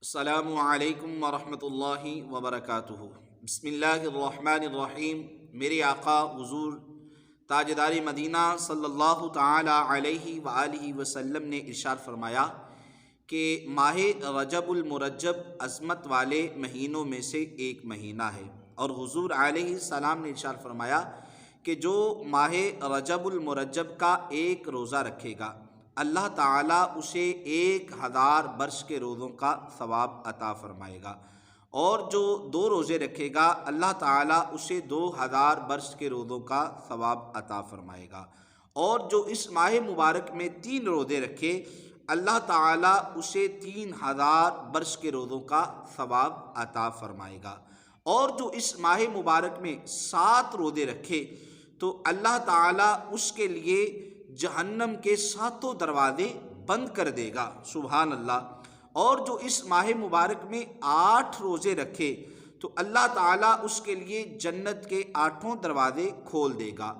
السلام علیکم ورحمۃ اللہ وبرکاتہ۔ بسم اللہ الرحمن الرحیم۔ میرے آقا حضور تاجدار مدینہ صلی اللہ تعالی علیہ وآلہ وسلم نے ارشاد فرمایا کہ ماہ رجب المرجب عظمت والے مہینوں میں سے ایک مہینہ ہے، اور حضور علیہ السلام نے ارشاد فرمایا کہ جو ماہ رجب المرجب کا ایک روزہ رکھے گا اللہ تعالیٰ اسے 1000 برس کے روزوں کا ثواب عطا فرمائے گا، اور جو 2 روزے رکھے گا اللہ تعالیٰ اسے 2000 برس کے روزوں کا ثواب عطا فرمائے گا، اور جو اس ماہ مبارک میں 3 روزے رکھے اللہ تعالیٰ اسے 3000 برس کے روزوں کا ثواب عطا فرمائے گا، اور جو اس ماہ مبارک میں 7 روزے رکھے تو اللہ تعالیٰ اس کے لیے جہنم کے 7 دروازے بند کر دے گا، سبحان اللہ۔ اور جو اس ماہ مبارک میں 8 روزے رکھے تو اللہ تعالیٰ اس کے لیے جنت کے 8 دروازے کھول دے گا،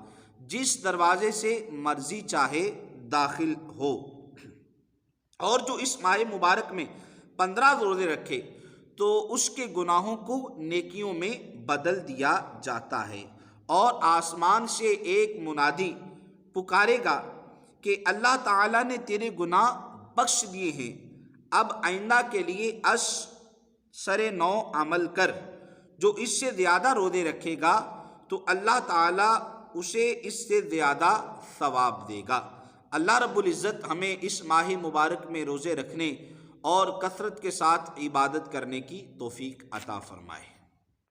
جس دروازے سے مرضی چاہے داخل ہو۔ اور جو اس ماہ مبارک میں 15 روزے رکھے تو اس کے گناہوں کو نیکیوں میں بدل دیا جاتا ہے، اور آسمان سے ایک منادی پکارے گا کہ اللہ تعالیٰ نے تیرے گناہ بخش دیے ہیں، اب آئندہ کے لیے سر نو عمل کر۔ جو اس سے زیادہ روزے رکھے گا تو اللہ تعالیٰ اسے اس سے زیادہ ثواب دے گا۔ اللہ رب العزت ہمیں اس ماہ مبارک میں روزے رکھنے اور کثرت کے ساتھ عبادت کرنے کی توفیق عطا فرمائے۔